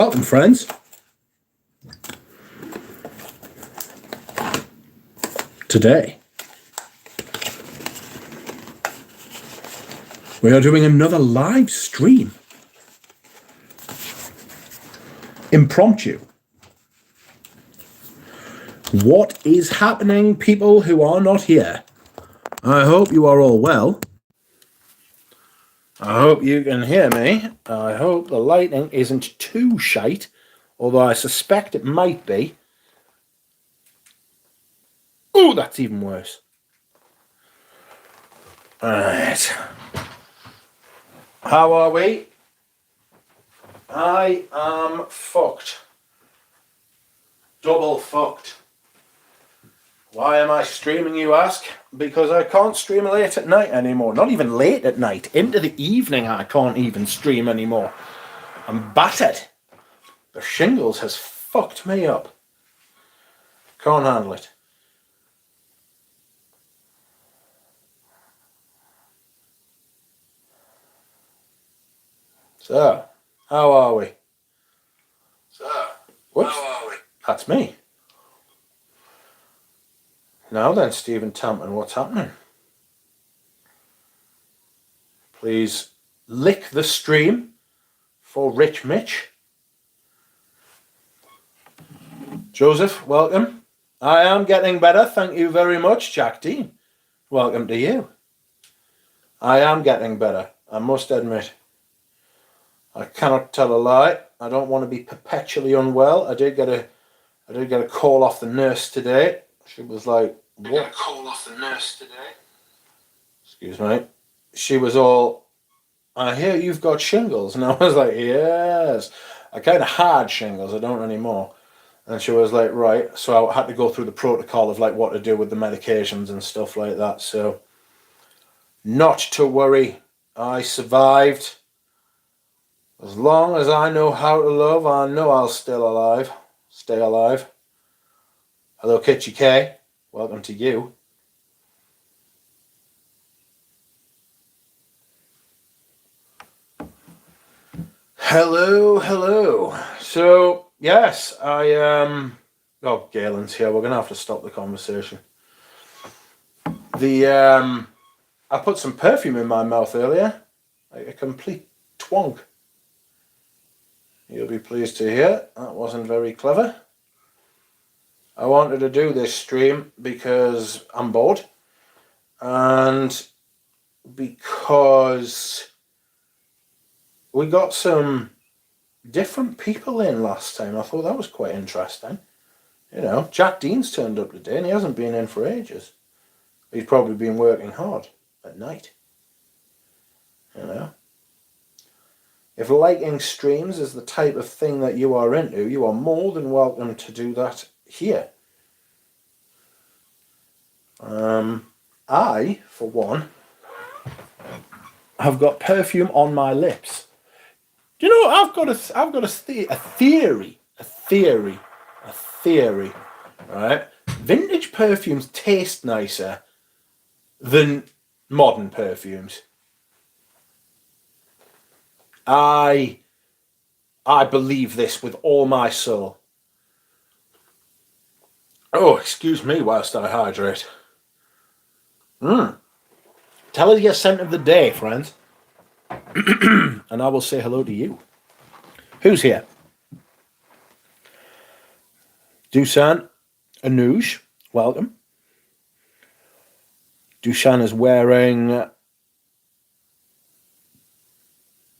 Welcome, friends. Today, we are doing another live stream. Impromptu. What is happening, people who are not here? I hope you are all well. I hope you can hear me. I hope the lighting isn't too shite, although I suspect it might be. Oh, that's even worse. Alright. How are we? I am fucked. Double fucked. Why am I streaming, you ask? Because I can't stream late at night anymore. Not even late at night. Into the evening I can't even stream anymore. I'm battered. The shingles has fucked me up. Can't handle it. So, how are we? Whoops. How are we? That's me. Now then, Stephen Tampton, what's happening? Please lick the stream for Rich Mitch. Joseph, welcome. I am getting better, thank you very much, Jack Dean. Welcome to you. I am getting better, I must admit. I cannot tell a lie. I don't want to be perpetually unwell. I did get a call off the nurse today. She was like, "What?" I got a call off the nurse today. Excuse me. She was all, "I hear you've got shingles." And I was like, "Yes." I kind of had shingles. I don't anymore. And she was like, "Right." So I had to go through the protocol of like what to do with the medications and stuff like that. So not to worry. I survived. As long as I know how to love, I know I'll still alive. Stay alive. Hello, Kitchy K. Welcome to you. Hello. So, yes, oh, Galen's here. We're going to have to stop the conversation. I put some perfume in my mouth earlier. Like a complete twonk. You'll be pleased to hear that wasn't very clever. I wanted to do this stream because I'm bored and because we got some different people in last time. I thought that was quite interesting. You know, Jack Dean's turned up today and he hasn't been in for ages. He's probably been working hard at night. You know. If liking streams is the type of thing that you are into, you are more than welcome to do that here. I, for one, have got perfume on my lips. Do you know, I've got a theory, right? Vintage perfumes taste nicer than modern perfumes. I believe this with all my soul. Oh, excuse me whilst I hydrate. Tell us your scent of the day, friends. And I will say hello to you. Who's here? Dusan Anuj, welcome. Dusan is wearing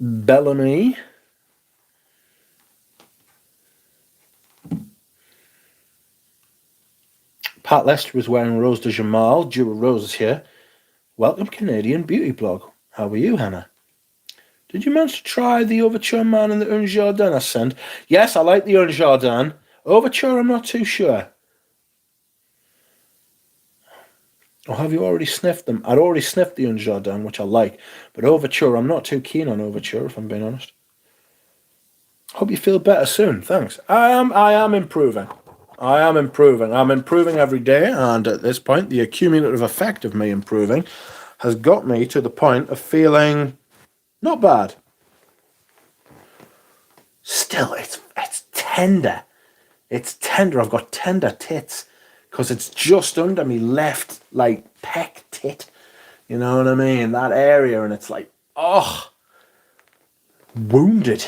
Bellamy. Pat Lester is wearing Rose de Jamal. Jewel Rose is here. Welcome, Canadian Beauty Blog. How are you, Hannah? Did you manage to try the Overture Man and the Un Jardin I sent? Yes, I like the Un Jardin. Overture, I'm not too sure. Or have you already sniffed them? I'd already sniffed the Un Jardin, which I like. But Overture, I'm not too keen on Overture, if I'm being honest. Hope you feel better soon. Thanks. I am improving. I'm improving every day, and at this point, the accumulative effect of me improving has got me to the point of feeling not bad. Still, it's tender. It's tender. I've got tender tits because it's just under me left, like, peck tit. You know what I mean? That area, and it's like, oh, wounded.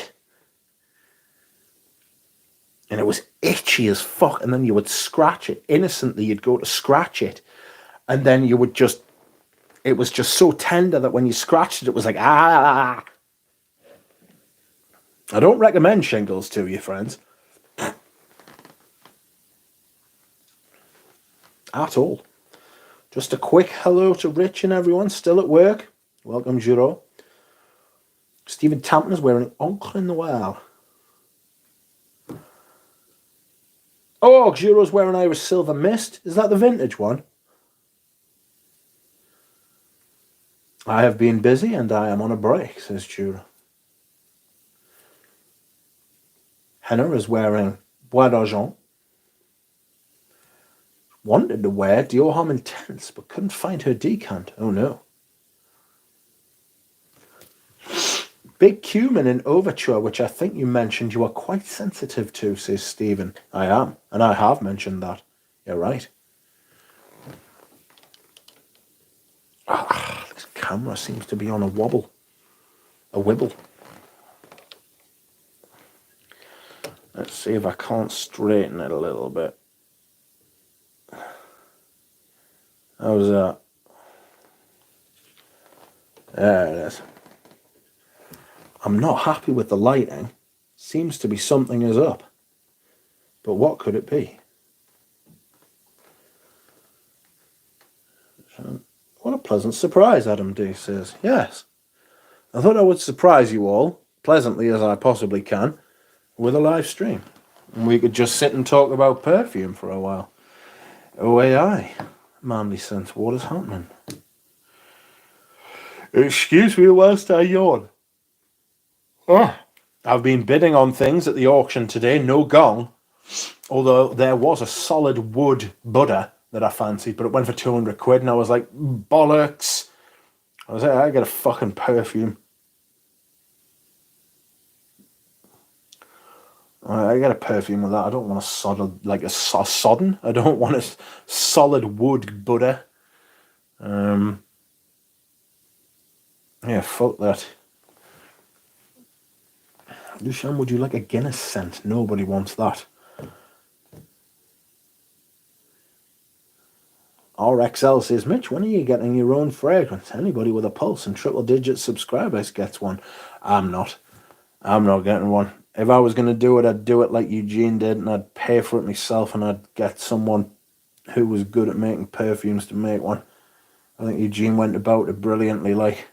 And it was itchy as fuck. And then you would scratch it. Innocently, you'd go to scratch it. And then you would just, it was just so tender that when you scratched it, it was like, ah. I don't recommend shingles to you, friends. At all. Just a quick hello to Rich and everyone still at work. Welcome, Giro. Stephen Tampton is wearing Encre Noire. Oh, Giro's wearing Irish Silver Mist. Is that the vintage one? I have been busy and I am on a break, says Giro. Henna is wearing Bois d'Argent. Wanted to wear Dior Homme Intense, but couldn't find her decant. Oh no. Big Cumin in Overture, which I think you mentioned you are quite sensitive to, says Stephen. I am, and I have mentioned that. You're right. This camera seems to be on a wobble. A wibble. Let's see if I can't straighten it a little bit. How's that? There it is. I'm not happy with the lighting. Seems to be something is up. But what could it be? What a pleasant surprise, Adam D says. Yes. I thought I would surprise you all, pleasantly as I possibly can, with a live stream. And we could just sit and talk about Perfume for a while. Oh, AI. Manly sense, what is happening? Excuse me whilst I yawn. Oh, I've been bidding on things at the auction today, no gong. Although there was a solid wood Buddha that I fancied, but it went for 200 quid, and I was like, bollocks. I was like, I get a fucking Perfume. I get a Perfume with that. I don't want a solid, like a sodden. I don't want a solid wood Buddha. Yeah, fuck that. Lucian, would you like a Guinness scent? Nobody wants that. RXL says, Mitch, when are you getting your own fragrance? Anybody with a pulse and triple-digit subscribers gets one. I'm not getting one. If I was going to do it, I'd do it like Eugene did, and I'd pay for it myself, and I'd get someone who was good at making perfumes to make one. I think Eugene went about it brilliantly, like.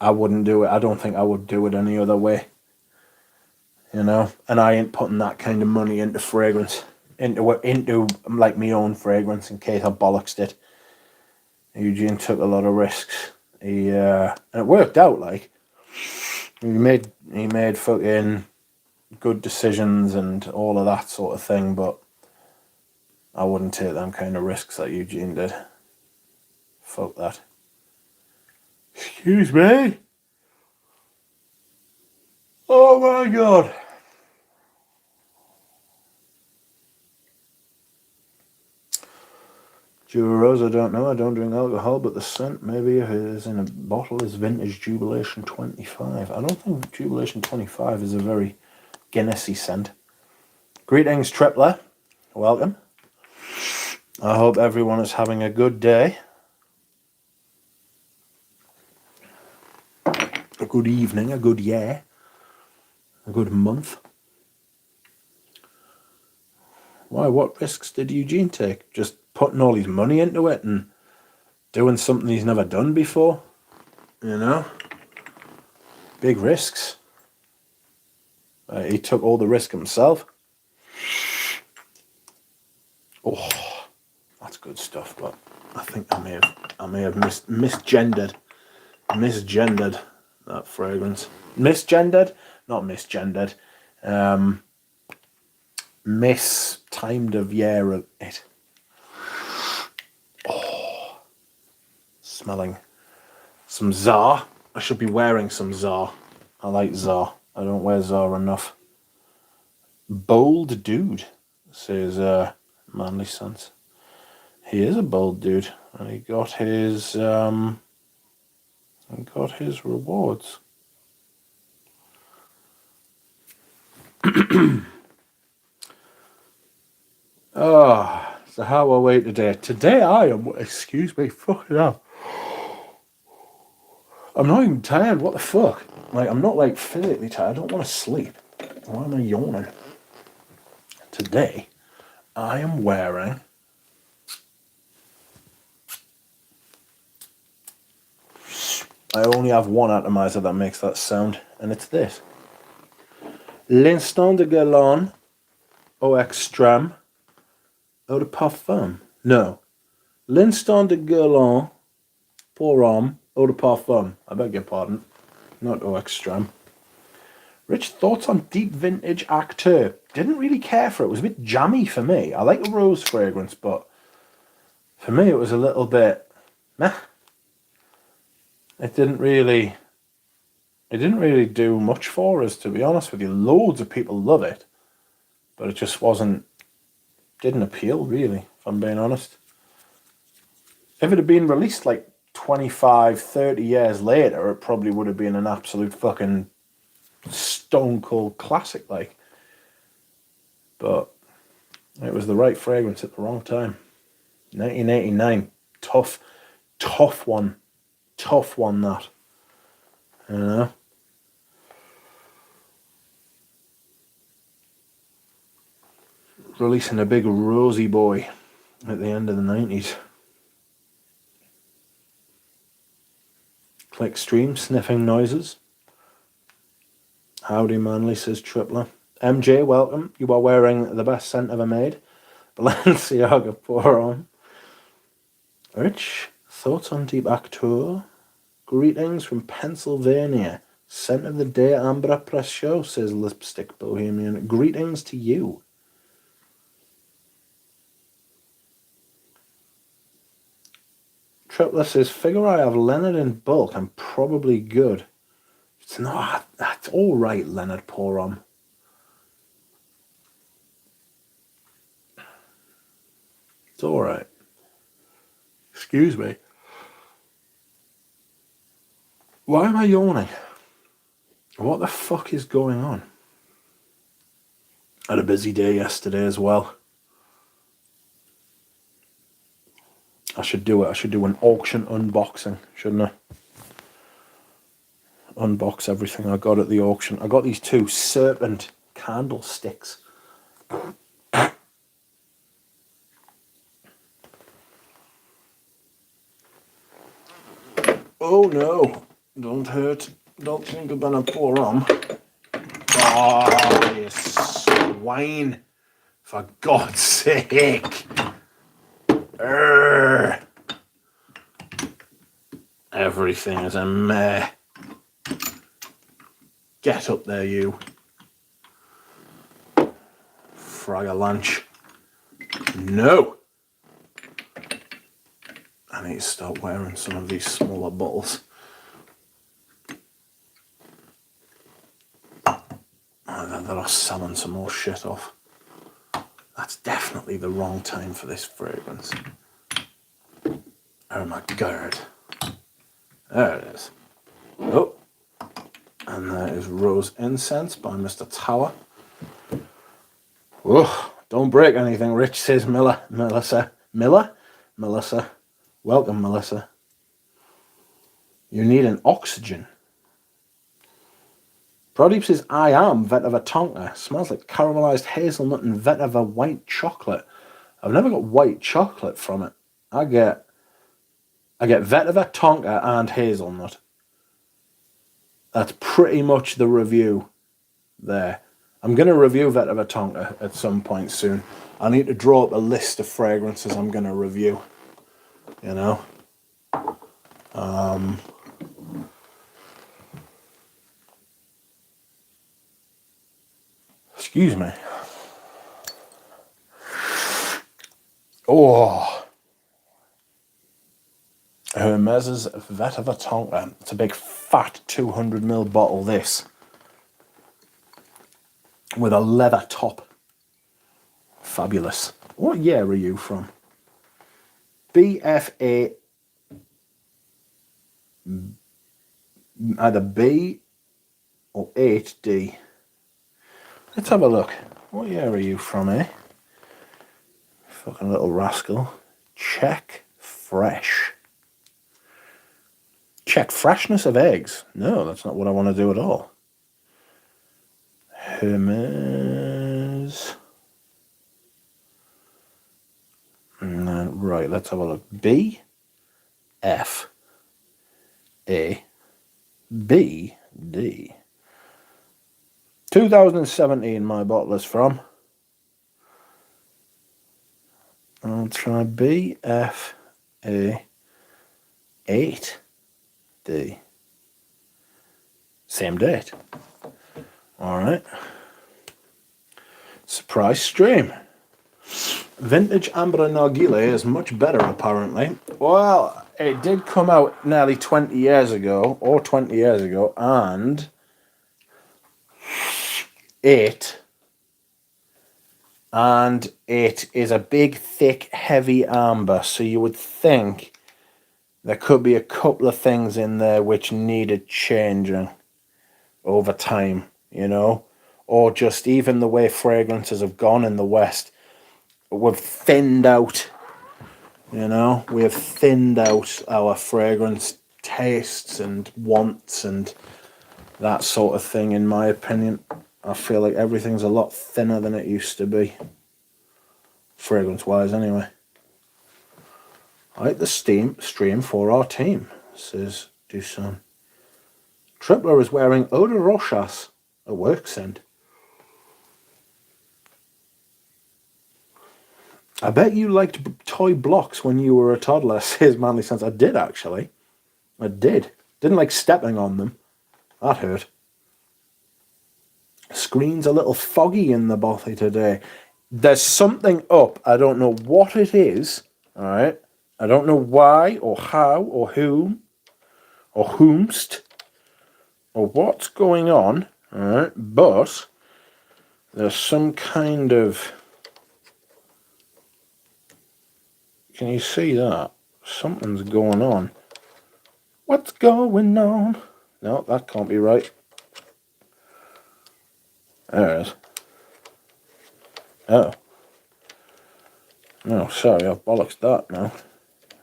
I wouldn't do it. I don't think I would do it any other way. You know? And I ain't putting that kind of money into fragrance. Into like my own fragrance in case I bollocksed it. Eugene took a lot of risks. And it worked out, like. He made fucking good decisions and all of that sort of thing, but I wouldn't take them kind of risks that Eugene did. Fuck that. Excuse me? Oh my god. Rose, I don't know. I don't drink alcohol, but the scent, maybe if it is in a bottle, is vintage Jubilation 25. I don't think Jubilation 25 is a very Guinnessy scent. Greetings, Tripler. Welcome. I hope everyone is having a good day. A good evening, a good year, a good month. Why, what risks did Eugene take? Just putting all his money into it and doing something he's never done before? You know? Big risks. He took all the risk himself. Oh, that's good stuff, but I think I may have misgendered that fragrance. Misgendered? Not misgendered. Mistimed of year of it. Oh, smelling some Czar. I should be wearing some Czar. I like Zar. I don't wear Zar enough. Bold dude, says Manly Sense. He is a bold dude, and he got his rewards. Oh, so how are we today? Today I am, excuse me, fucking hell. I'm not even tired, what the fuck? Like, I'm not like physically tired, I don't want to sleep. Why am I yawning? Today, I am wearing I only have one atomizer that makes that sound, and it's this. L'Instant de Guerlain Eau Extrême Eau de Parfum. No. L'Instant de Guerlain Pour Homme Eau de Parfum. I beg your pardon. Not Eau Extrême. Rich thoughts on Deep Vintage Acteur. Didn't really care for it. It was a bit jammy for me. I like the rose fragrance, but for me it was a little bit meh. It didn't really do much for us, to be honest with you. Loads of people love it, but it just didn't appeal really, if I'm being honest. If it had been released like 25, 30 years later, it probably would have been an absolute fucking stone cold classic, like. But it was the right fragrance at the wrong time. 1989, tough one, that. You know. Releasing a big rosy boy at the end of the 90s. Clickstream, sniffing noises. Howdy Manly, says Tripler. MJ, welcome. You are wearing the best scent ever made. Balenciaga Pour On. Rich, thoughts on Deep Acteur? Greetings from Pennsylvania. Scent of the day, Ambra Precio, says Lipstick Bohemian. Greetings to you. Tripler says, figure I have Leonard in bulk. I'm probably good. It's not. That's all right, Leonard Pour On. It's all right. Excuse me. Why am I yawning? What the fuck is going on? I had a busy day yesterday as well. I should do it. I should do an auction unboxing, shouldn't I? Unbox everything I got at the auction. I got these 2 serpent candlesticks. Oh no, don't hurt. Don't think I'm gonna pour on. Oh, you swine. For God's sake. Urgh. Everything is a meh. Get up there, you. Frag-a-lunch. No. I need to start wearing some of these smaller bottles. They're selling some more shit off. That's definitely the wrong time for this fragrance. Oh my god. There it is. Oh. And there is Rose Incense by Mr. Tower. Oh, don't break anything, Rich, says Melissa. Melissa. Welcome, Melissa. You need an oxygen. Pradeep says, I am Vetiver Tonka. Smells like caramelized hazelnut and Vetiver white chocolate. I've never got white chocolate from it. I get Vetiver Tonka and hazelnut. That's pretty much the review there. I'm going to review Vetiver Tonka at some point soon. I need to draw up a list of fragrances I'm going to review. You know? Excuse me. Oh, Hermes's Vetiver Tonka. It's a big fat 200ml bottle, this. With a leather top. Fabulous. What year are you from? BFA. Either B or 8D. Let's have a look. What year are you from, eh? Fucking little rascal. Check fresh. Check freshness of eggs. No, that's not what I want to do at all. Hermes. Right, let's have a look. B, F, A, B, D. 2017 my bottle is from. I'll try B, F, A, 8, D. Same date. Alright. Surprise stream. Vintage Amber Nargile is much better, apparently. Well, it did come out nearly 20 years ago, or 20 years ago, and it is a big, thick, heavy amber, so you would think there could be a couple of things in there which needed changing over time, you know, or just even the way fragrances have gone in the West. We've thinned out, you know, we've thinned out our fragrance tastes and wants and that sort of thing, in my opinion. I feel like everything's a lot thinner than it used to be. Fragrance-wise, anyway. I like the stream for our team, says Dusan. Tripler is wearing Eau de Rochas, a work scent. I bet you liked toy blocks when you were a toddler, says Manly Sense. I did, actually. I did. Didn't like stepping on them. That hurt. Screen's a little foggy in the bothy today. There's something up. I don't know what it is. Alright. I don't know why or how or whom or whomst or what's going on. Alright. But there's some kind of... Can you see that? Something's going on. What's going on? No, that can't be right. There it is. Oh. No, sorry, I've bollocks that now.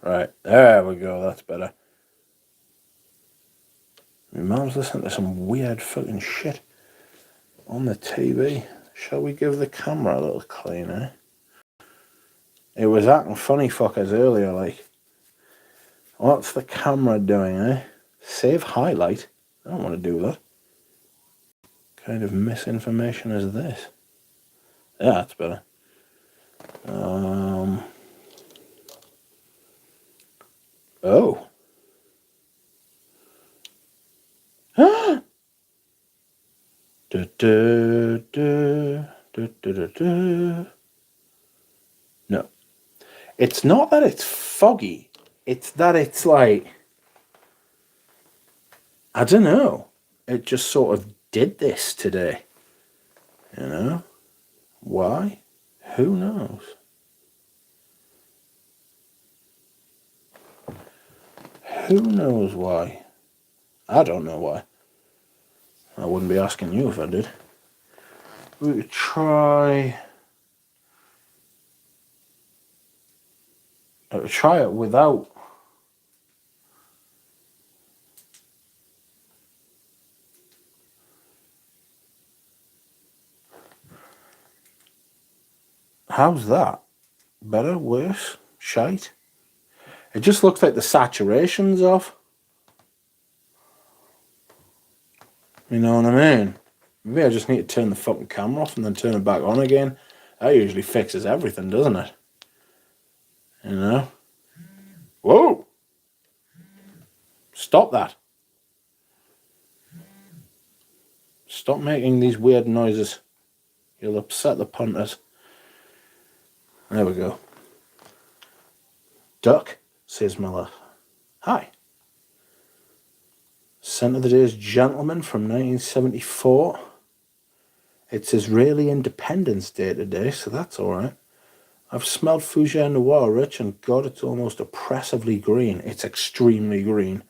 Right, there we go, that's better. My mum's listening to some weird fucking shit on the TV. Shall we give the camera a little clean, eh? It was acting funny fuckers earlier, like. What's the camera doing, eh? Save highlight? I don't want to do that. What kind of misinformation is this? Yeah, that's better. Oh. No. It's not that it's foggy. It's that it's like... I don't know. It just sort of did this today. You know? Why? Who knows? Who knows why? I don't know why. I wouldn't be asking you if I did. We could try... I would try it without... How's that? Better? Worse? Shite? It just looks like the saturation's off. You know what I mean? Maybe I just need to turn the fucking camera off and then turn it back on again. That usually fixes everything, doesn't it? You know? Whoa! Stop that. Stop making these weird noises. You'll upset the punters. There we go. Duck, says Miller. Hi. Scent of the Day is Gentleman from 1974. It's Israeli Independence Day today, so that's alright. I've smelled Fougere Noir, Rich, and God, it's almost oppressively green. It's extremely green.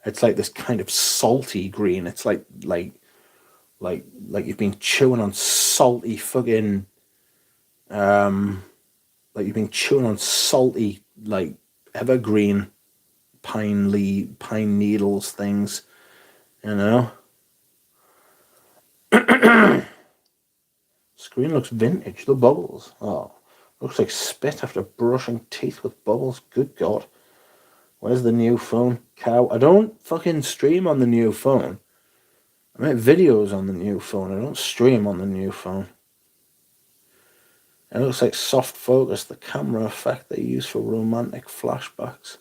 It's like this kind of salty green. It's like you've been chewing on salty fucking like you've been chewing on salty like evergreen pine needles things, you know. Screen looks vintage. The bubbles. Oh, looks like spit after brushing teeth with bubbles. Good God. Where's the new phone? Cow. I don't fucking stream on the new phone. I make videos on the new phone. I don't stream on the new phone. It looks like soft focus, the camera effect they use for romantic flashbacks.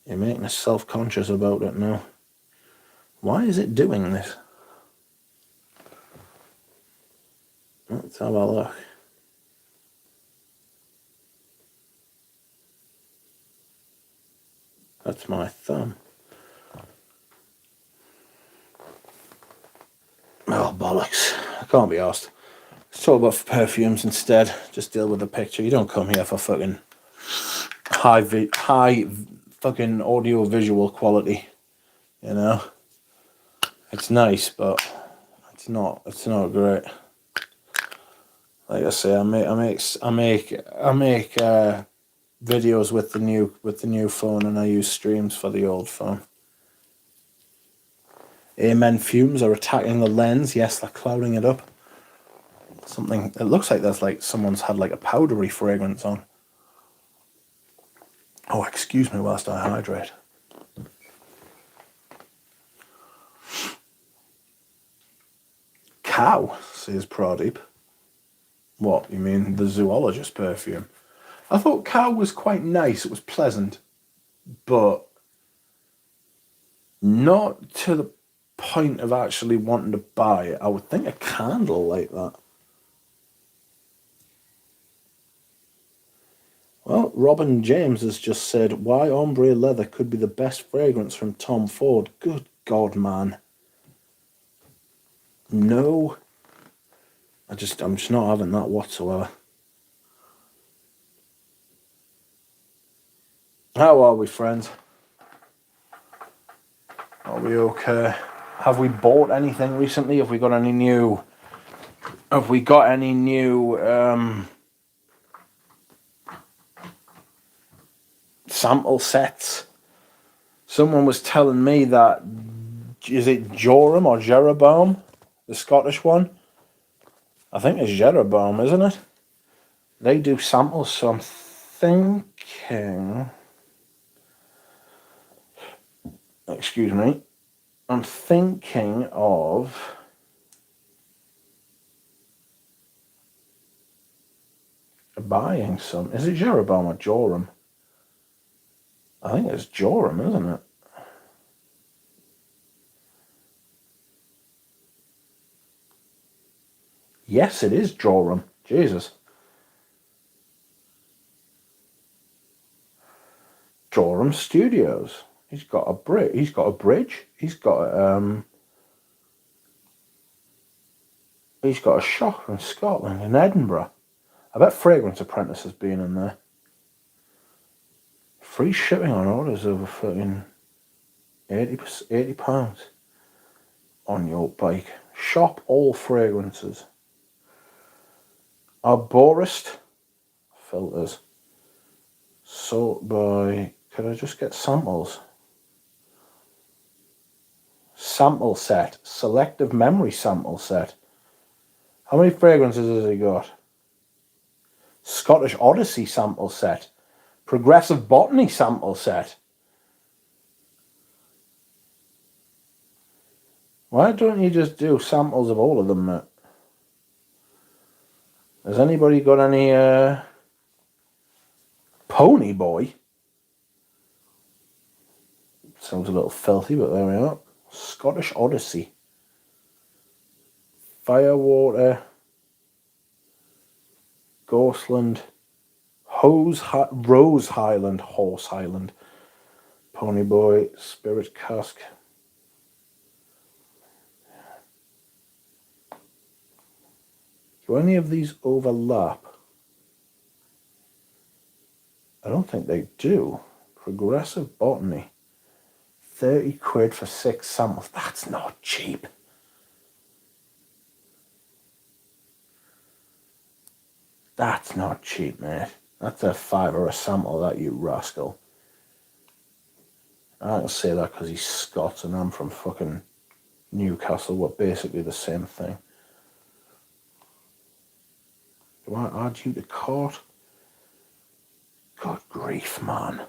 You're making us self-conscious about it now. Why is it doing this? Let's have a look. That's my thumb. Oh, bollocks. I can't be asked. Let's talk about perfumes instead. Just deal with the picture. You don't come here for fucking high fucking audio visual quality. You know? It's nice, but it's not great. Like I say, I make videos with the new phone, and I use streams for the old phone. Amen fumes are attacking the lens. Yes, they're clouding it up. Something, it looks like there's like someone's had like a powdery fragrance on. Oh, excuse me whilst I hydrate. Cow, says Pradeep. What, you mean the zoologist perfume? I thought Cow was quite nice. It was pleasant, but not to the point of actually wanting to buy it. I would think a candle like that. Well, Robin James has just said, why ombre leather could be the best fragrance from Tom Ford. Good God, man. No. I'm just not having that whatsoever. How are we, friends? Are we okay? Have we bought anything recently? Have we got any new sample sets? Someone was telling me that, is it Joram or Jeroboam, the Scottish one? I think it's Jeroboam, isn't it? They do samples, so I'm thinking, excuse me, I'm thinking of buying some. Is it Jeroboam or Joram? I think it's Joram, isn't it? Yes, it is Joram. Jesus. Joram Studios. He's got a bridge. He's got a shop in Scotland, in Edinburgh. I bet Fragrance Apprentice has been in there. Free shipping on orders over fucking £80 on your bike. Shop all fragrances. Arborist filters. Sort by. Could I just get samples? Sample set. Selective memory sample set. How many fragrances has he got? Scottish Odyssey sample set. Progressive Botany sample set. Why don't you just do samples of all of them, mate? Has anybody got any Pony Boy? Sounds a little filthy, but there we are. Scottish Odyssey. Firewater. Ghostland. Rose Highland, Horse Highland, Pony Boy, Spirit Cask. Do any of these overlap? I don't think they do. Progressive Botany. 30 quid for 6 samples. That's not cheap. That's not cheap, mate. That's a £5 a sample, that, you rascal. I can say that because he's Scots and I'm from fucking Newcastle. We're basically the same thing. Do I add you to cart? God grief, man.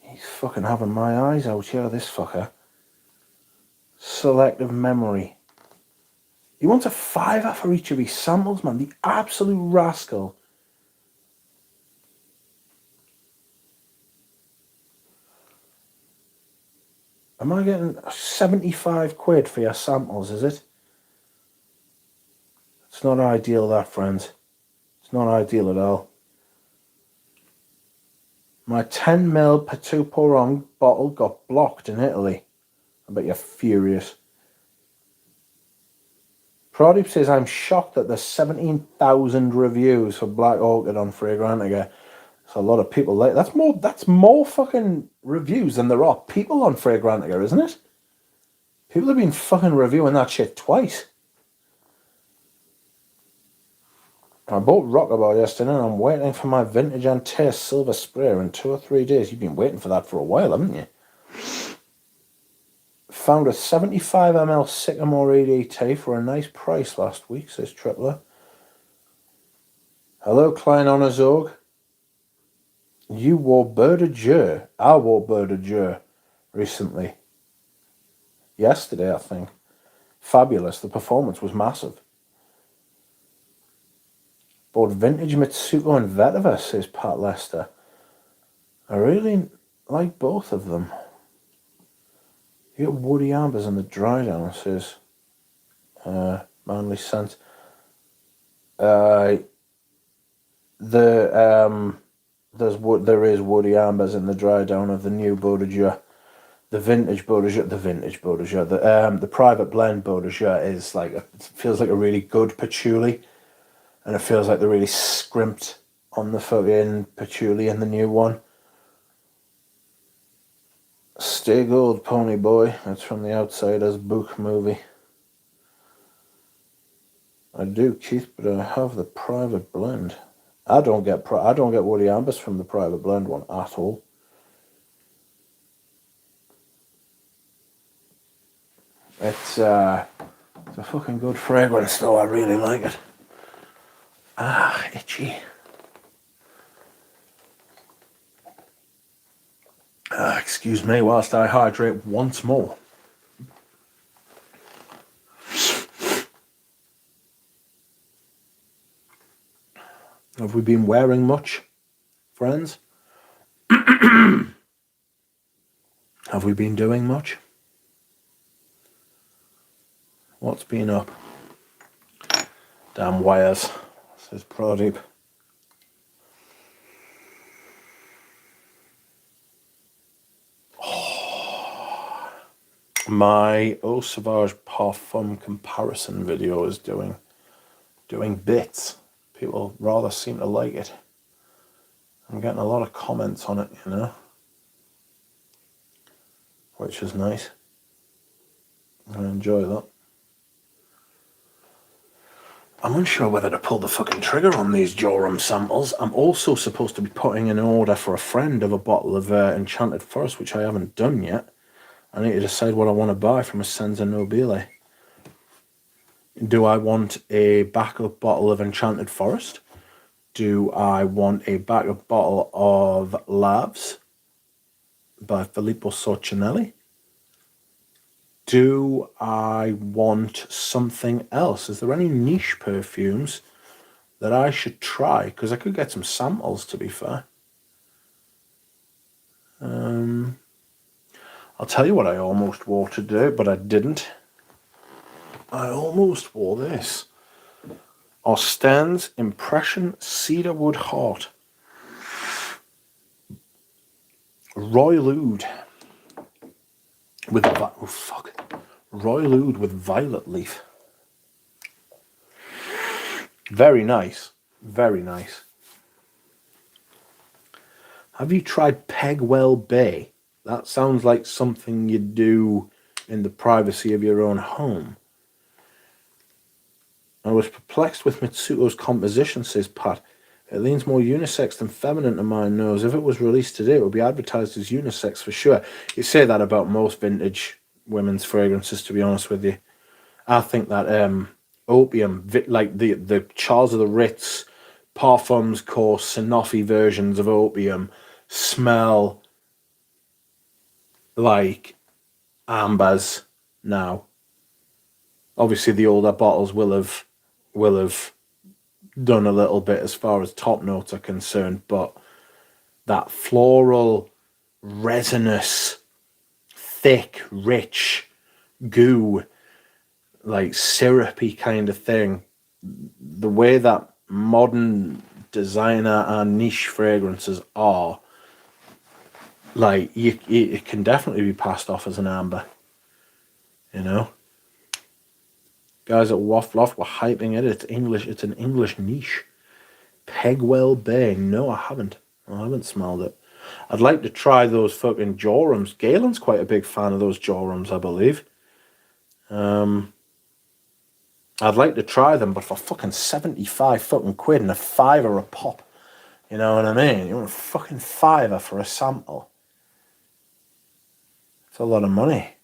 He's fucking having my eyes out here, this fucker. Selective memory. He wants a £5 for each of his samples, man. The absolute rascal. Am I getting 75 quid for your samples, is it? It's not ideal, that, friends. It's not ideal at all. My 10ml Perfume pour-on bottle got blocked in Italy. I bet you're furious. Pradeep says, I'm shocked that there's 17,000 reviews for Black Orchid on Fragrantica. That's a lot of people. That's more fucking reviews than there are people on Fragrantica, isn't it? People have been fucking reviewing that shit twice. I bought Rockabout yesterday and I'm waiting for my Vintage and Taste Silver Sprayer in 2 or 3 days. You've been waiting for that for a while, haven't you? Found a 75ml Sycamore EDT for a nice price last week, says Tripler. Hello, Klein Onazorg. You wore Beurre de Dieu. I wore Beurre de Dieu recently. Yesterday, I think. Fabulous. The performance was massive. Bought Vintage Mitsuko and Vetiver, says Pat Lester. I really like both of them. You get Woody Ambers in the dry down, says Manly Scent. There is Woody Ambers in the dry down of the new Beurre de Dieu. The vintage Beurre de Dieu, the private blend Beurre de Dieu is like, it feels like a really good patchouli, and it feels like they're really scrimped on the fucking patchouli in the new one. Stay Gold, Pony Boy. That's from the Outsiders book movie. I do, Keith, but I have the private blend. I don't get Woody Ambers from the private blend one at all. It's a fucking good fragrance, though. I really like it. Ah, itchy. Excuse me whilst I hydrate once more. Have we been wearing much, friends? Have we been doing much? What's been up? Damn wires, says Pradeep. My Eau Sauvage Parfum comparison video is doing bits. People rather seem to like it. I'm getting a lot of comments on it, you know, which is nice. I enjoy that. I'm unsure whether to pull the fucking trigger on these Joram samples. I'm also supposed to be putting in an order for a friend of a bottle of Enchanted Forest, which I haven't done yet. I need to decide what I want to buy from a Senza Nobile. Do I want a backup bottle of Enchanted Forest? Do I want a backup bottle of Labs by Filippo Sorcinelli? Do I want something else? Is there any niche perfumes that I should try? Because I could get some samples, to be fair. I'll tell you what I almost wore today, but I didn't. I almost wore this. Ostens Impression Cedarwood Heart. Royal Oud with Royal Oud with Violet Leaf. Very nice. Very nice. Have you tried Pegwell Bay? That sounds like something you'd do in the privacy of your own home. I was perplexed with Mitsuko's composition, says Pat. It leans more unisex than feminine to my nose. If it was released today, it would be advertised as unisex for sure. You say that about most vintage women's fragrances, to be honest with you. I think that Opium, like the Charles of the Ritz, Parfums Corps, Sanofi versions of Opium smell like ambers now. Obviously, the older bottles will have done a little bit as far as top notes are concerned, but that floral, resinous, thick, rich goo, like syrupy kind of thing, the way that modern designer and niche fragrances are, like, it can definitely be passed off as an amber, you know. Guys at Waft Loft were hyping it. It's English. It's an English niche. Pegwell Bay. No, I haven't smelled it. I'd like to try those fucking Jorums. Galen's quite a big fan of those Jorums, I believe. I'd like to try them, but for fucking 75 fucking quid and a £5 a pop. You know what I mean? You want a fucking £5 for a sample. It's a lot of money.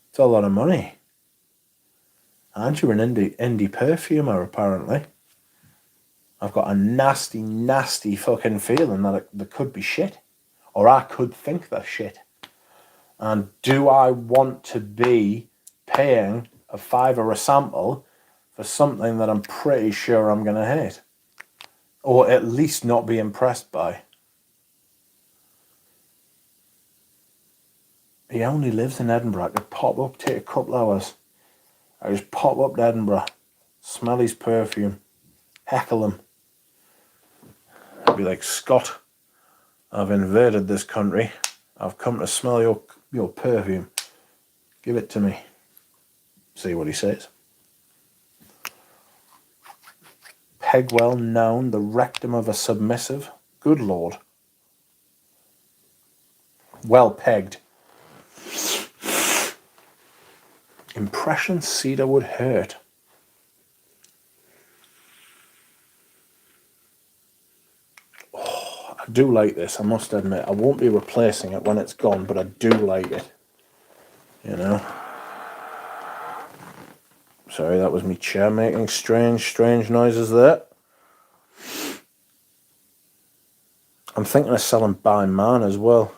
It's a lot of money. Aren't you an indie perfumer, apparently? I've got a nasty, nasty fucking feeling that there could be shit. Or I could think they're shit. And do I want to be paying a £5 a sample for something that I'm pretty sure I'm going to hate? Or at least not be impressed by? He only lives in Edinburgh. I could pop up, take a couple hours. I just pop up to Edinburgh, smell his perfume, heckle him. I'd be like, Scott, I've invaded this country. I've come to smell your perfume. Give it to me. See what he says. Pegwell known, the rectum of a submissive. Good Lord. Well pegged. Impression Cedarwood Hurt. Oh, I do like this, I must admit. I won't be replacing it when it's gone, but I do like it. You know? Sorry, that was me chair making strange noises there. I'm thinking of selling By Man as well.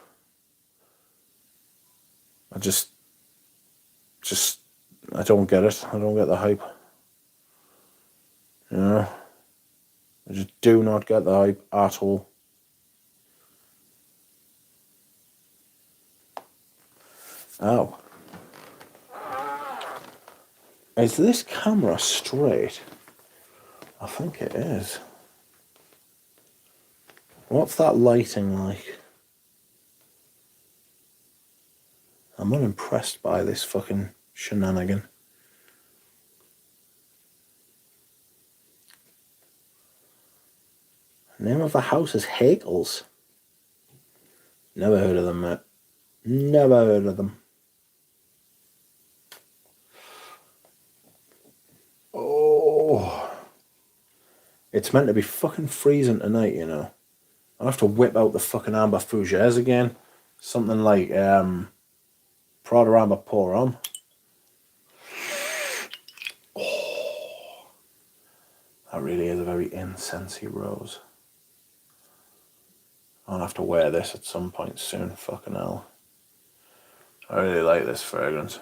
I don't get it. I don't get the hype. You know? I just do not get the hype at all. Ow. Is this camera straight? I think it is. What's that lighting like? I'm unimpressed by this fucking shenanigan. The name of the house is Hakel's. Never heard of them, mate. Never heard of them. Oh. It's meant to be fucking freezing tonight, you know. I'll have to whip out the fucking Amber Fougères again. Something like Prada Amber Pour On. Oh. That really is a very incensey rose. I'll have to wear this at some point soon, fucking hell. I really like this fragrance.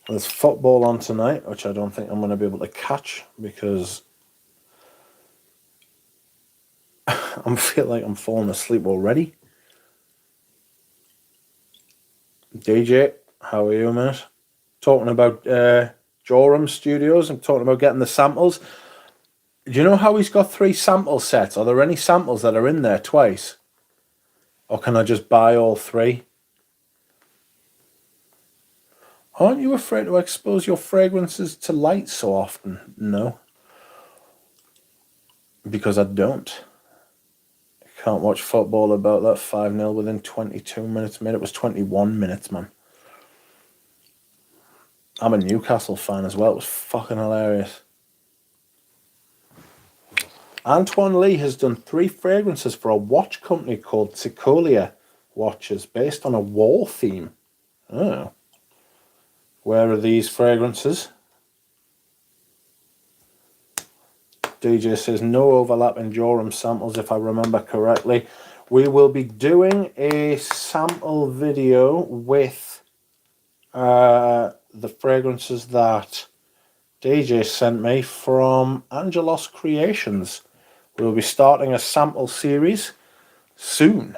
There's football on tonight, which I don't think I'm going to be able to catch because I feel like I'm falling asleep already. DJ, how are you, mate? Talking about Joram Studios. I'm talking about getting the samples. Do you know how he's got 3 sample sets? Are there any samples that are in there twice? Or can I just buy all 3? Aren't you afraid to expose your fragrances to light so often? No. Because I don't. I can't watch football about that 5-0 within 22 minutes, mate. It was 21 minutes, man. I'm a Newcastle fan as well. It was fucking hilarious. Antoine Lee has done 3 fragrances for a watch company called Cicolia Watches based on a wall theme. Oh. Where are these fragrances? DJ says no overlap in Joram samples if I remember correctly. We will be doing a sample video with the fragrances that DJ sent me from Angelos Creations. We'll be starting a sample series soon.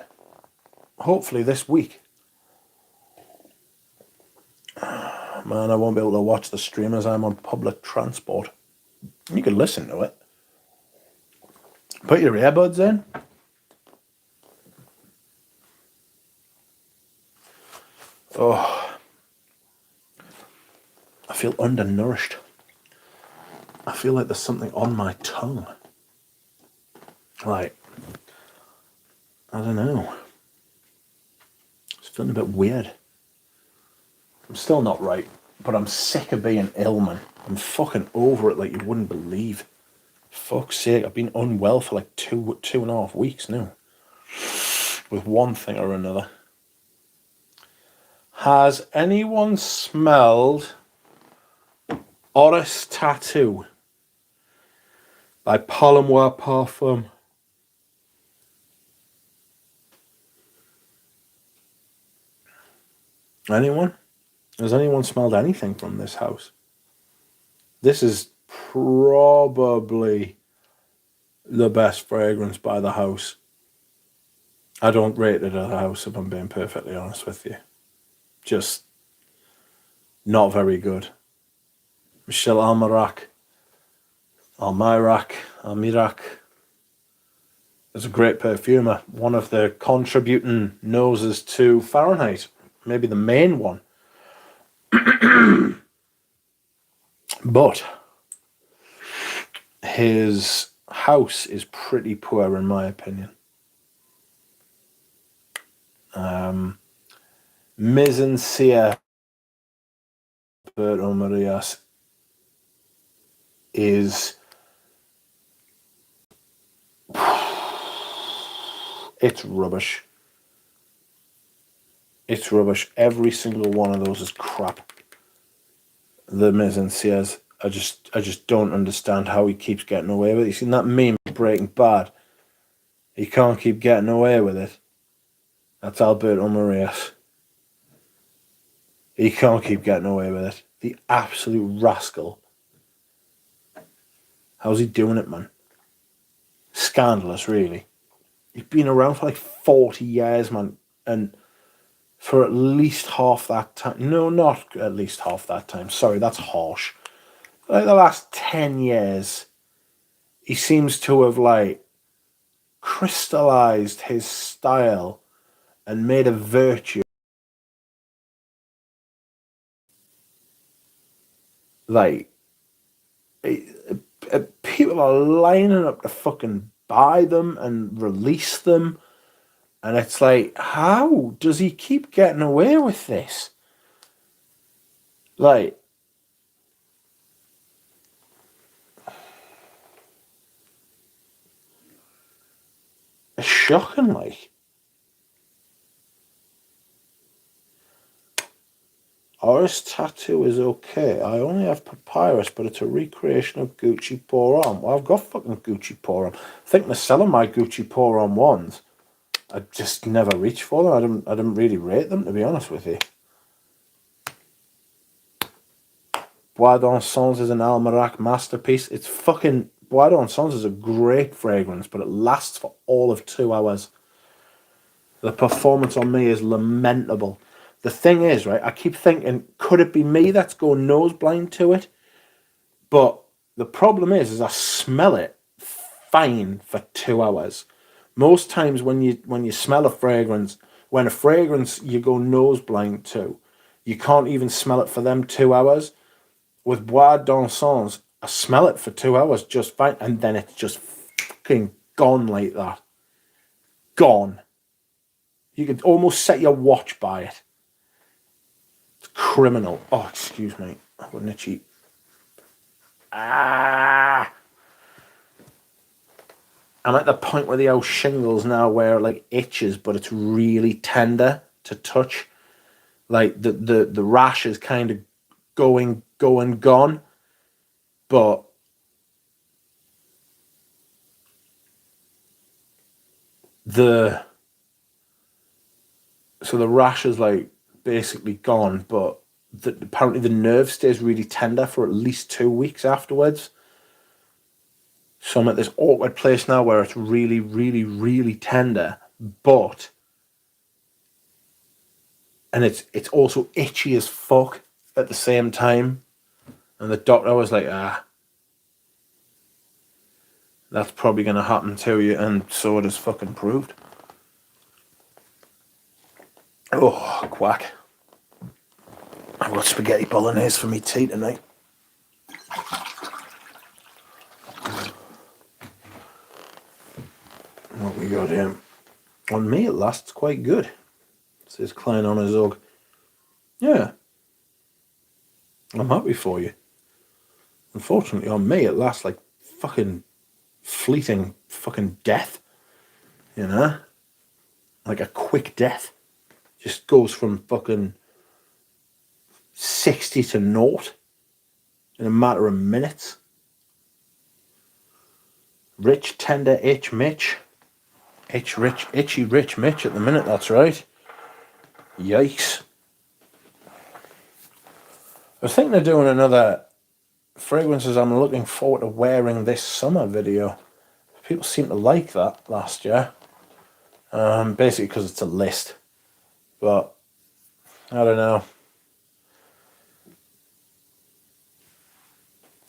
Hopefully this week. Man, I won't be able to watch the stream as I'm on public transport. You can listen to it. Put your earbuds in. Oh, I feel undernourished. I feel like there's something on my tongue. Like, I don't know. It's feeling a bit weird. I'm still not right, but I'm sick of being ill, man. I'm fucking over it like you wouldn't believe. Fuck's sake, I've been unwell for like two and a half weeks now. With one thing or another. Has anyone smelled Oris Tattoo by Perfume? Anyone? Has anyone smelled anything from this house? This is probably the best fragrance by the house. I don't rate it as a house, if I'm being perfectly honest with you. Just not very good. Michel Almirac is a great perfumer. One of the contributing noses to Fahrenheit. Maybe the main one. But his house is pretty poor in my opinion. Mise en Cire Berto Marias is it's rubbish. It's rubbish. Every single one of those is crap. The Mise en Cires, I just don't understand how he keeps getting away with it. You seen that meme Breaking Bad? He can't keep getting away with it. That's Alberto Marias. He can't keep getting away with it. The absolute rascal. How's he doing it, man? Scandalous, really. He's been around for like 40 years, man. And for at least half that time. No, not at least half that time. Sorry, that's harsh. Like the last 10 years, he seems to have like crystallized his style and made a virtue. Like, people are lining up to fucking buy them and release them. And it's like, how does he keep getting away with this? Like, it's shocking, like. Oris Tattoo is okay. I only have Papyrus, but it's a recreation of Gucci Pour On. Well, I've got fucking Gucci Pour On. I think they're selling my Gucci Pour On ones. I just never reached for them. I didn't really rate them, to be honest with you. Bois d'Encens is an Almirac masterpiece. It's fucking... Bois d'Encens is a great fragrance, but it lasts for all of 2 hours. The performance on me is lamentable. The thing is, right, I keep thinking, could it be me that's going nose blind to it? But the problem is I smell it fine for 2 hours. Most times when you smell a fragrance, when a fragrance you go nose blind to, you can't even smell it for them 2 hours. With Bois d'Encens, I smell it for 2 hours just fine, and then it's just fucking gone like that. Gone. You could almost set your watch by it. It's criminal. Oh, excuse me. I've got an itchy. Ah! I'm at the point with the old shingles now where it like itches, but it's really tender to touch. Like the rash is kind of going gone, but the rash is like basically gone, but apparently the nerve stays really tender for at least 2 weeks afterwards. So I'm at this awkward place now where it's really, really, really tender, and it's also itchy as fuck at the same time. And the doctor was like, that's probably going to happen to you, and so it is fucking proved. Oh, quack. I've got spaghetti bolognese for me tea tonight. What we got here? On me it lasts quite good, says Klein on his Zog. Yeah. I'm happy for you. Unfortunately, on me it lasts like fucking fleeting fucking death. You know? Like a quick death. Just goes from fucking 60 to 0 in a matter of minutes. Rich, tender, itch Mitch. Itchy rich Mitch at the minute, that's right. Yikes. I was thinking of doing another fragrances I'm looking forward to wearing this summer video. People seem to like that last year. Basically because it's a list. But I don't know.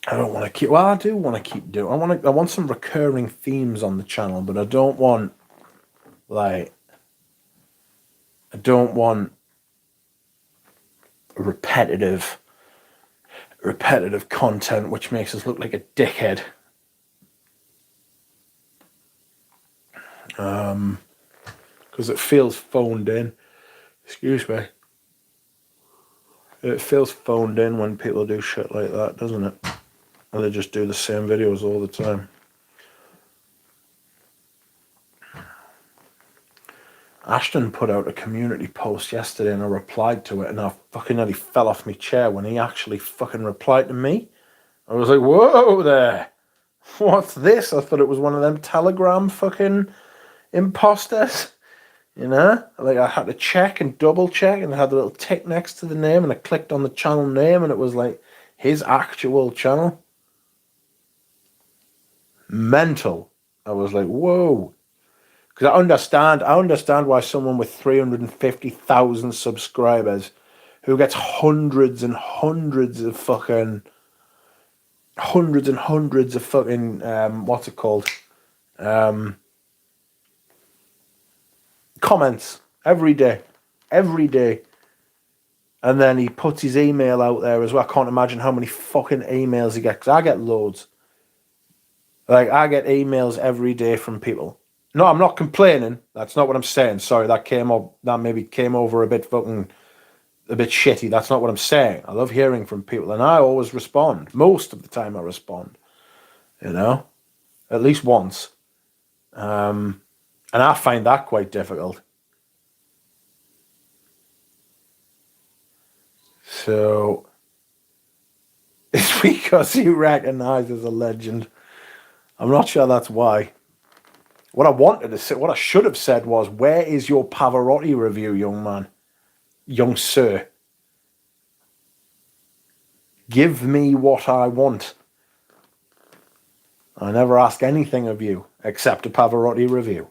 I don't want to keep. Well, I do want to keep doing. I want some recurring themes on the channel, but I don't want repetitive content which makes us look like a dickhead. Because it feels phoned in. Excuse me. It feels phoned in when people do shit like that, doesn't it? And they just do the same videos all the time. Ashton put out a community post yesterday and I replied to it, and I fucking nearly fell off my chair when he actually fucking replied to me. I was like, whoa there. What's this? I thought it was one of them Telegram fucking imposters. You know? Like I had to check and double check, and I had a little tick next to the name, and I clicked on the channel name and it was like his actual channel. Mental. I was like, whoa. Because I understand why someone with 350,000 subscribers who gets hundreds and hundreds of fucking what's it called? Comments every day. And then he puts his email out there as well. I can't imagine how many fucking emails he gets, because I get loads. Like, I get emails every day from people. No, I'm not complaining. That's not what I'm saying. Sorry, that maybe came over a bit shitty. That's not what I'm saying. I love hearing from people, and I always respond. Most of the time I respond. You know? At least once. And I find that quite difficult. So it's because he recognizes a legend. I'm not sure that's why. What I wanted to say, what I should have said was, where is your Pavarotti review, young man? Young sir. Give me what I want. I never ask anything of you except a Pavarotti review.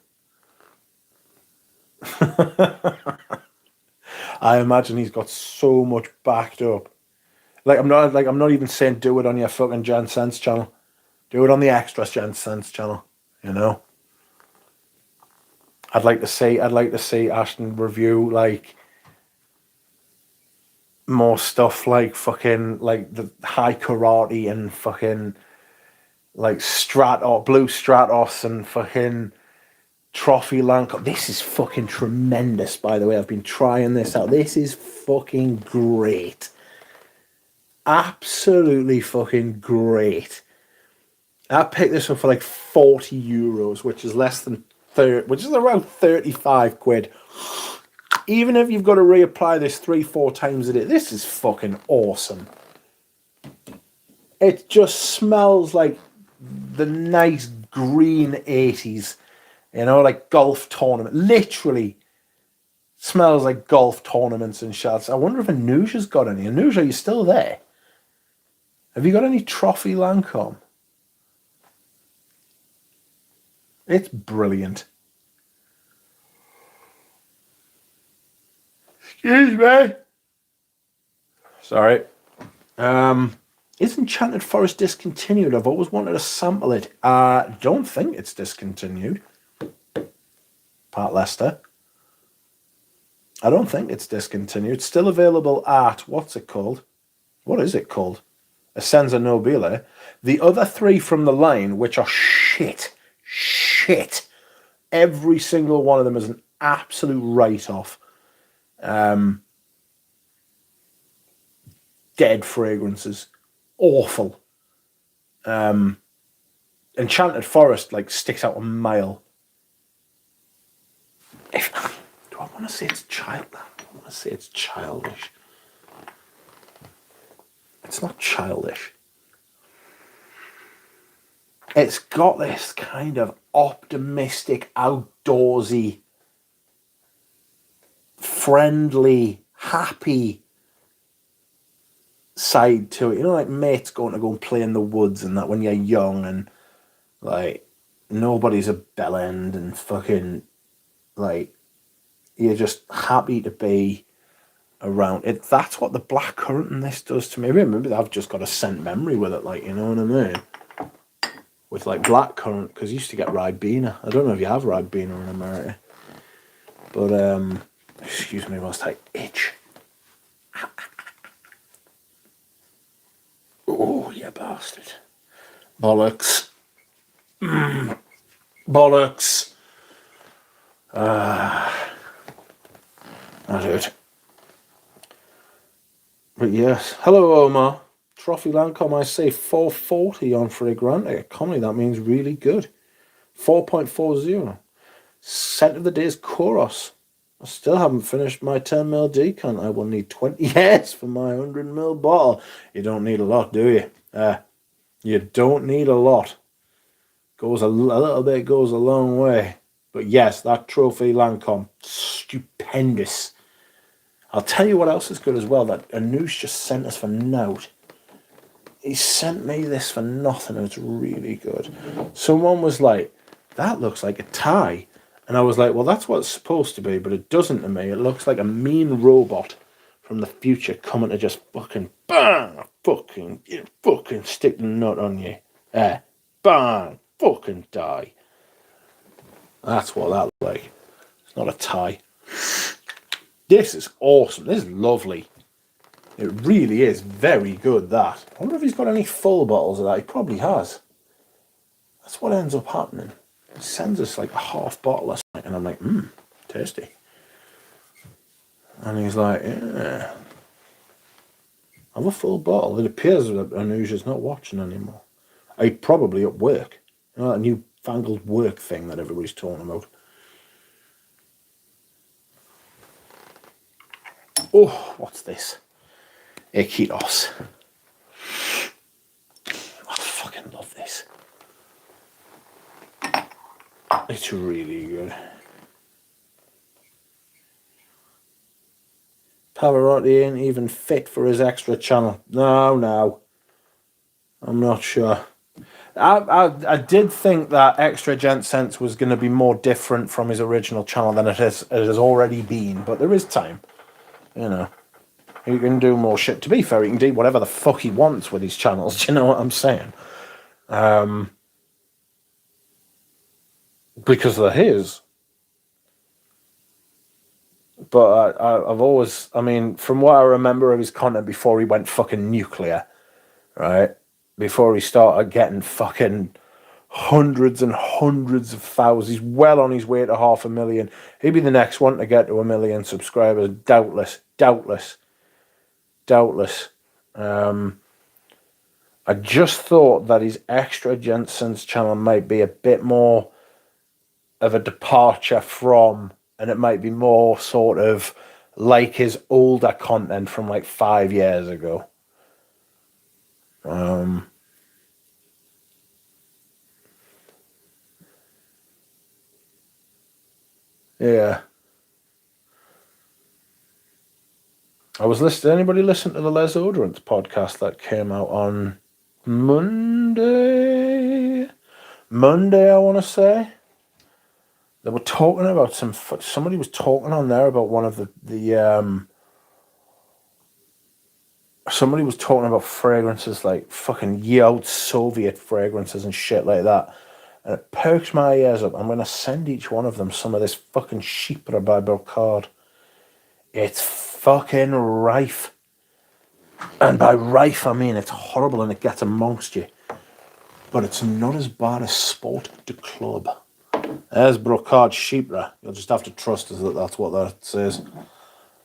I imagine he's got so much backed up. I'm not even saying do it on your fucking Gen Sense channel. Do it on the extra Gen Sense channel. You know. I'd like to see Ashton review like more stuff like fucking like the high karate and fucking like Blue Stratos and fucking Trophy Lancome. This is fucking tremendous, by the way. I've been trying this out. This is fucking great. Absolutely fucking great. I picked this up for like 40 euros, which is less than 30, which is around 35 quid. Even if you've got to reapply this 3-4 times a day, this is fucking awesome. It just smells like the nice green 80s, you know, like golf tournament. Literally smells like golf tournaments and shots. I wonder if Anusha's got any. Anusha, are you still there? Have you got any Trophy Lancome? It's brilliant. Excuse me. Sorry. Is Enchanted Forest discontinued? I've always wanted to sample it. I don't think it's discontinued. Part Leicester. I don't think it's discontinued. It's still available at, what's it called? What is it called? Essenza Nobile. The other three from the line, which are shit. Every single one of them is an absolute write-off. Dead fragrances. Awful. Enchanted Forest like sticks out a mile. Do I want to say it's childish? I want to say it's childish. It's not childish. It's got this kind of optimistic, outdoorsy, friendly, happy side to it. You know, like mates going to go and play in the woods and that when you're young and like nobody's a bellend and fucking like you're just happy to be around it. That's what the blackcurrant in this does to me. Maybe I've just got a scent memory with it, like, you know what I mean? With like blackcurrant, because you used to get Ribena. I don't know if you have Ribena in America. But excuse me whilst I itch. Oh, you bastard. Bollocks. Bollocks. That's it. But yes. Hello, Omar. Trophy Lancome, I say 440 on Fragrante. Commonly, that means really good. 4.40. Scent of the day is Koros. I still haven't finished my 10ml decant. I will need 20 years for my 100ml bottle. You don't need a lot, do you? You don't need a lot. Goes a little bit goes a long way. But yes, that Trophy Lancome, stupendous. I'll tell you what else is good as well. That Anoush just sent us for note. He sent me this for nothing and it's really good. Someone was like, that looks like a tie. And I was like, well, that's what it's supposed to be, but it doesn't to me. It looks like a mean robot from the future coming to just fucking bang, fucking stick the nut on you. Bang, fucking die. That's what that looks like. It's not a tie. This is awesome. This is lovely. It really is very good, that. I wonder if he's got any full bottles of that. He probably has. That's what ends up happening. He sends us like a half bottle or something, and I'm like, tasty. And he's like, yeah. Have a full bottle. It appears that Anusha's not watching anymore. He probably at work. You know, that newfangled work thing that everybody's talking about. Oh, what's this? Iquitos. I fucking love this. It's really good. Pavarotti ain't even fit for his extra channel. No. I'm not sure. I did think that Extra Gent Sense was going to be more different from his original channel than it has already been, but there is time. you know, he can do more shit. To be fair, he can do whatever the fuck he wants with his channels. Do you know what I'm saying? Because they're his. But I've always, I mean, from what I remember of his content before he went fucking nuclear, right? Before he started getting fucking hundreds and hundreds of thousands, he's well on his way to 500,000. He'd be the next one to get to 1 million subscribers, doubtless. I just thought that his extra Jensen's channel might be a bit more of a departure from, and it might be more sort of like his older content from like 5 years ago. Yeah. I was listening. Anybody listen to the Les Odorants podcast that came out on Monday? I want to say. They were talking about somebody was talking on there about one of somebody was talking about fragrances, like fucking ye old Soviet fragrances and shit like that. And it perks my ears up. I'm going to send each one of them some of this fucking Chypre by Brocard. It's fucking rife. And by rife, I mean it's horrible and it gets amongst you. But it's not as bad as Sport de Club. There's Brocard Chypre. You'll just have to trust us that that's what that says.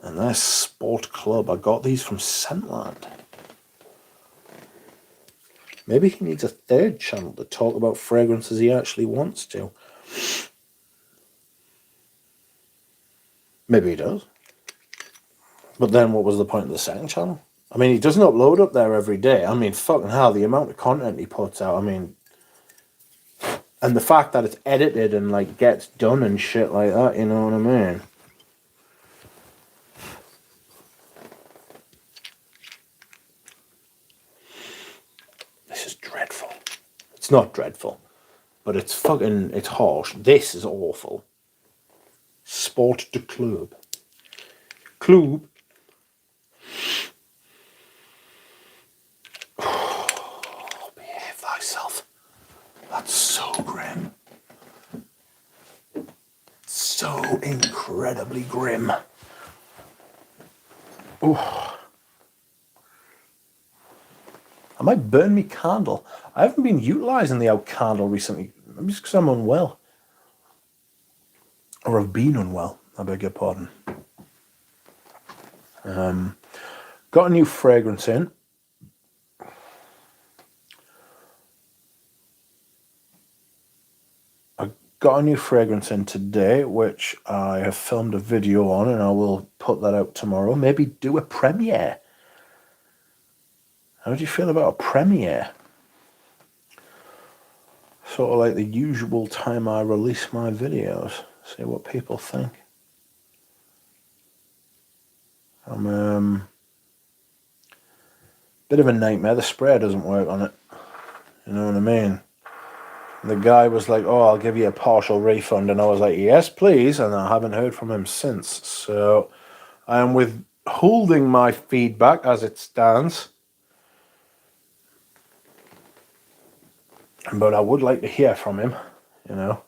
And there's Sport Club. I got these from Scentland. Maybe he needs a third channel to talk about fragrances he actually wants to. Maybe he does. But then what was the point of the second channel? I mean, he doesn't upload up there every day. I mean, fucking hell, the amount of content he puts out, I mean... And the fact that it's edited and, like, gets done and shit like that, you know what I mean? This is dreadful. It's not dreadful. But it's fucking... It's harsh. This is awful. Sport de Club. Club. Oh, behave thyself. That's so grim. So incredibly grim. Oh. I might burn me candle. I haven't been utilising the out candle recently. Maybe it's because I'm unwell. Or I've been unwell. I beg your pardon. Got a new fragrance in. Got a new fragrance in today, which I have filmed a video on, and I will put that out tomorrow. Maybe do a premiere. How do you feel about a premiere? Sort of like the usual time I release my videos. See what people think. I'm bit of a nightmare. The spray doesn't work on it. You know what I mean? The guy was like, oh, I'll give you a partial refund. And I was like, yes, please. And I haven't heard from him since. So I am withholding my feedback as it stands. But I would like to hear from him, you know.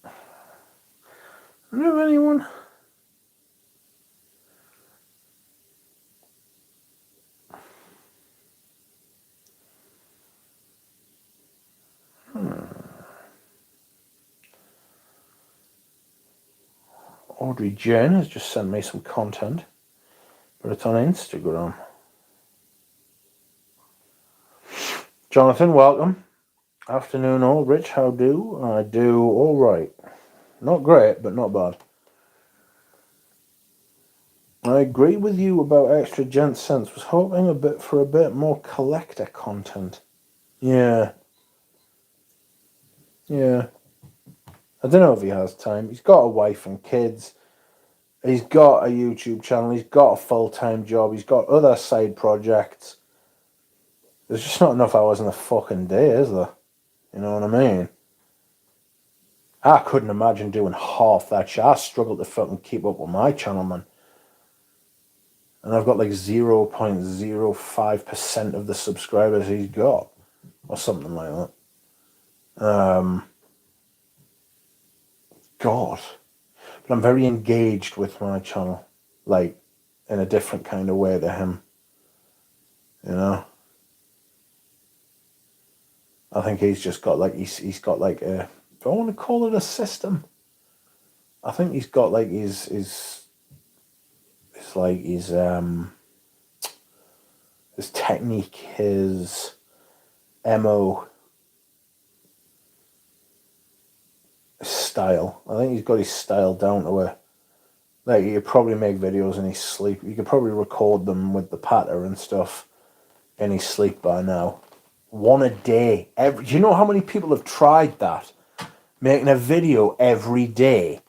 I don't know of anyone. Audrey Jane has just sent me some content, but it's on Instagram. Jonathan, welcome. Afternoon, all. Rich, how do? I do all right. Not great, but not bad. I agree with you about Extra Gent Sense. Was hoping for a bit more collector content. Yeah. I don't know if he has time. He's got a wife and kids. He's got a YouTube channel. He's got a full-time job. He's got other side projects. There's just not enough hours in the fucking day, is there? You know what I mean? I couldn't imagine doing half that shit. I struggle to fucking keep up with my channel, man. And I've got like 0.05% of the subscribers he's got. Or something like that. God. But I'm very engaged with my channel. Like, in a different kind of way to him. You know? I think he's just got like, he's got like a, do I want to call it a system? I think he's got like his technique, his MO, style. I think he's got his style down to a, like, he could probably make videos in his sleep. You could probably record them with the patter and stuff in his sleep by now. One a day. Do you know how many people have tried that? Making a video every day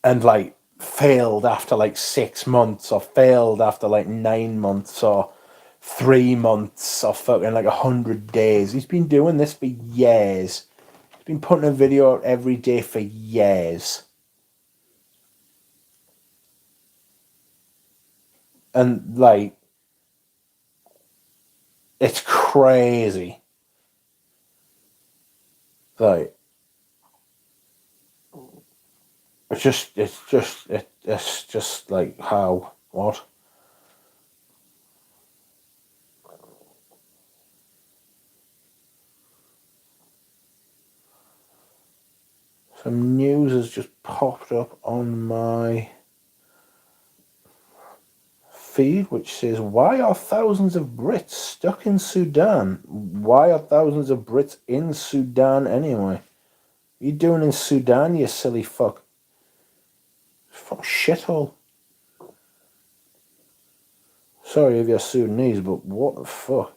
and like failed after like 6 months, or failed after like 9 months, or 3 months, or fucking like 100 days. He's been doing this for years. He's been putting a video out every day for years. And like, it's crazy. Like, it's just like, how, what? Some news has just popped up on my feed, which says, why are thousands of Brits stuck in Sudan? Why are thousands of Brits in Sudan anyway? What are you doing in Sudan, you silly fuck? Fuck shithole. Sorry if you're Sudanese, but what the fuck?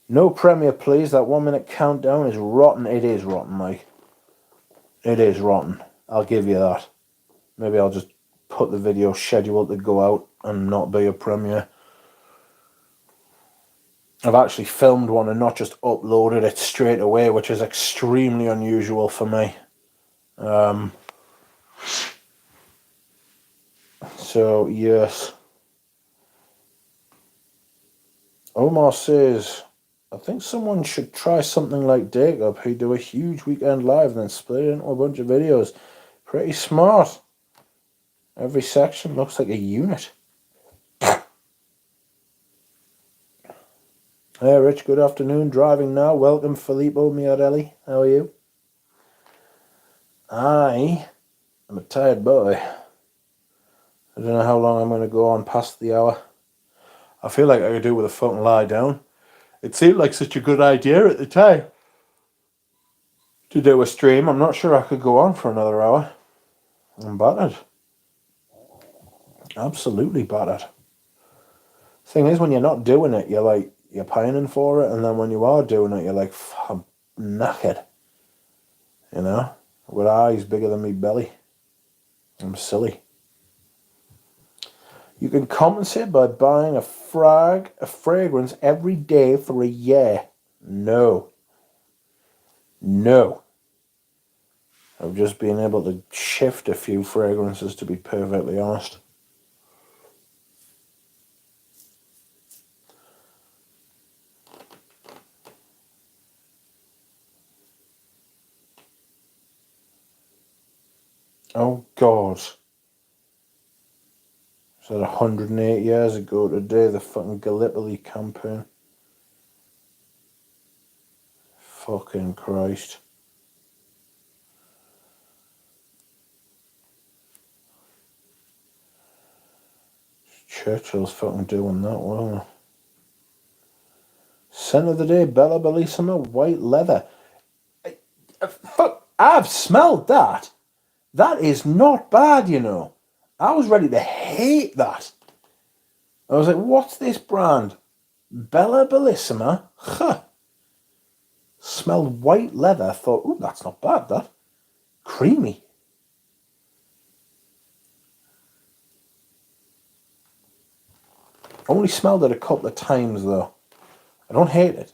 No Premier, please. That 1 minute countdown is rotten. It is rotten, Mike. It is rotten. I'll give you that. Maybe I'll just put the video scheduled to go out and not be a premiere. I've actually filmed one and not just uploaded it straight away, which is extremely unusual for me. So, yes. Omar says, I think someone should try something like Jacob, who do a huge weekend live and then split it into a bunch of videos. Pretty smart. Every section looks like a unit. Hey Rich, good afternoon. Driving now. Welcome Filippo Miarelli. How are you? I am a tired boy. I don't know how long I'm going to go on past the hour. I feel like I could do with a fucking lie down. It seemed like such a good idea at the time to do a stream. I'm not sure I could go on for another hour. I'm battered. Absolutely battered. Thing is, when you're not doing it, you're pining for it, and then when you are doing it, you're like, I'm knackered. You know? With eyes bigger than me belly. I'm silly. You can compensate by buying a fragrance every day for a year. No. I've just been able to shift a few fragrances, to be perfectly honest. Oh God. Is that 108 years ago today, the fucking Gallipoli campaign? Fucking Christ. Churchill's fucking doing that well. Scent of the day, Bella Bellissima, white leather. Fuck, I've smelled that. That is not bad, you know. I was ready to hate that. I was like, what's this brand? Bella Bellissima? Huh. Smelled white leather. Thought, ooh, that's not bad, that. Creamy. Only smelled it a couple of times, though. I don't hate it.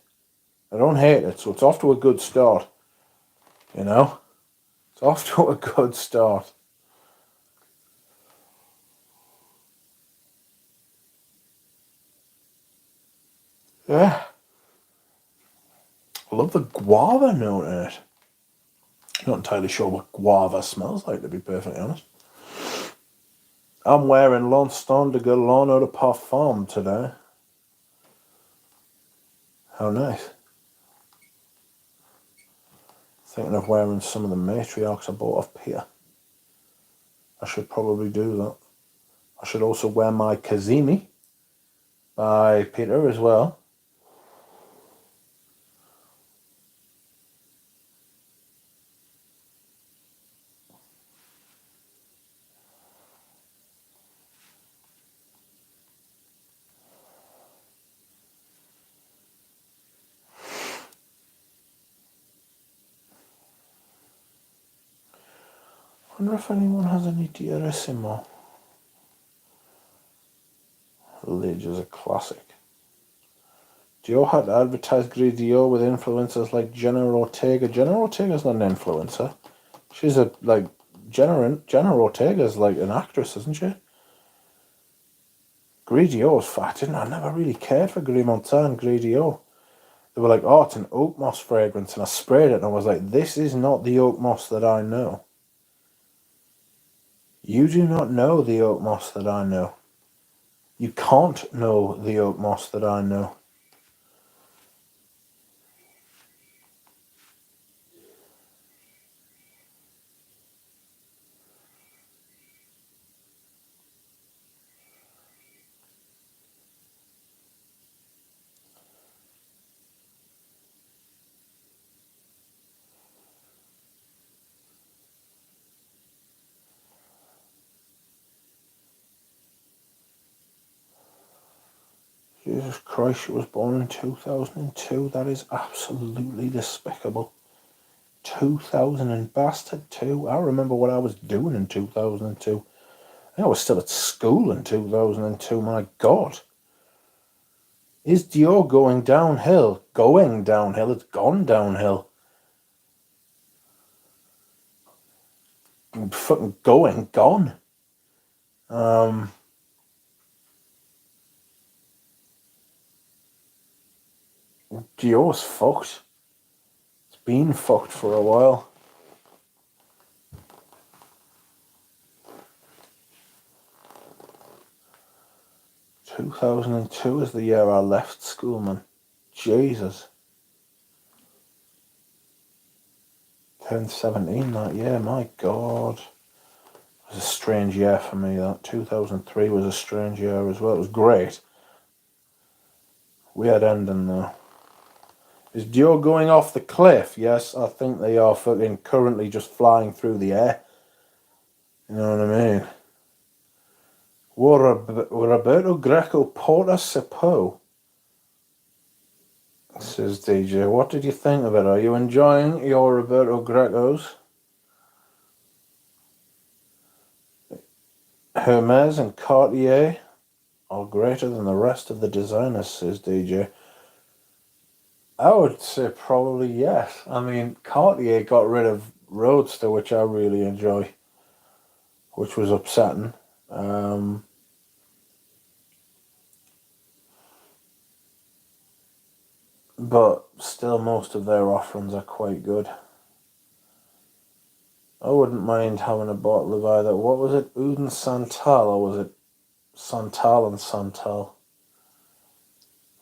So it's off to a good start. You know? It's off to a good start. Yeah. I love the guava note in it. Not entirely sure what guava smells like, to be perfectly honest. I'm wearing L'Instant de Galano de Parfum today. How nice. Thinking of wearing some of the matriarchs I bought off Peter. I should probably do that. I should also wear my Kazimi by Peter as well. I wonder if anyone has any Diarissimo. Lidge is a classic. Dior had to advertise Grey Dior with influencers like Jenna Ortega. Jenna Ortega's not an influencer. She's a, like, Jenna Ortega's like an actress, isn't she? Grey Dior's fat, I never really cared for Grey Montaigne and Grey Dior. They were like, oh, it's an oak moss fragrance, and I sprayed it and I was like, this is not the oak moss that I know. You do not know the oak moss that I know. You can't know the oak moss that I know. Jesus Christ, she was born in 2002. That is absolutely despicable. 2000 and bastard 2. I remember what I was doing in 2002. I was still at school in 2002, my God. Is Dior going downhill? Going downhill. It's gone downhill. Fucking gone. Dior's fucked. It's been fucked for a while. Two 2002 is the year I left school, man. Jesus. Turned 17 that year, my God. It was a strange year for me, that. 2003 was a strange year as well. It was great. Weird ending, though. Is Dior going off the cliff? Yes, I think they are fucking currently just flying through the air. You know what I mean? Roberto Greco Porta Sepo. Says DJ. What did you think of it? Are you enjoying your Roberto Grecos? Hermes and Cartier are greater than the rest of the designers, says DJ. I would say probably yes. I mean, Cartier got rid of Roadster, which I really enjoy, which was upsetting. But still, most of their offerings are quite good. I wouldn't mind having a bottle of either. What was it? Oud and Santal, or was it Santal and Santal?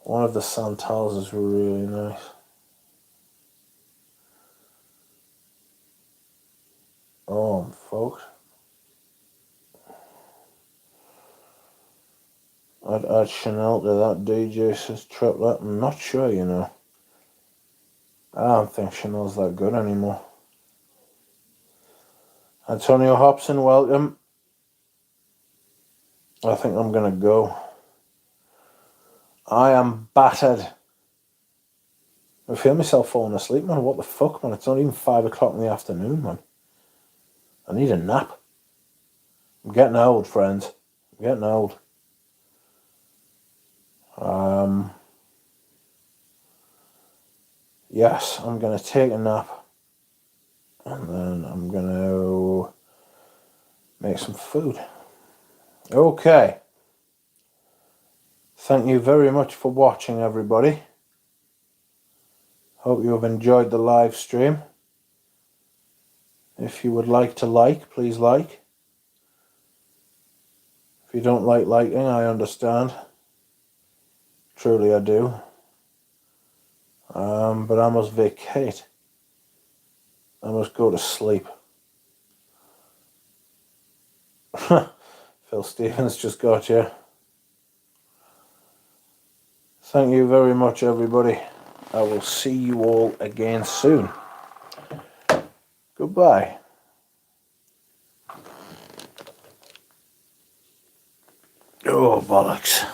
One of the Santals is really nice. Oh, folks. I'd add Chanel to that. DJ says triplet. I'm not sure, you know. I don't think Chanel's that good anymore. Antonio Hobson, welcome. I think I'm going to go. I am battered. I feel myself falling asleep, man. What the fuck, man? It's not even 5 o'clock in the afternoon, man. I need a nap. I'm getting old, friends. I'm getting old. Yes, I'm going to take a nap. And then I'm going to make some food. Okay. Thank you very much for watching, everybody. Hope you have enjoyed the live stream. If you would like to please like. If you don't like liking, I understand. Truly I do. But I must vacate. I must go to sleep. Phil Stevens just got you. Thank you very much, everybody. I will see you all again soon. Goodbye. Oh, bollocks.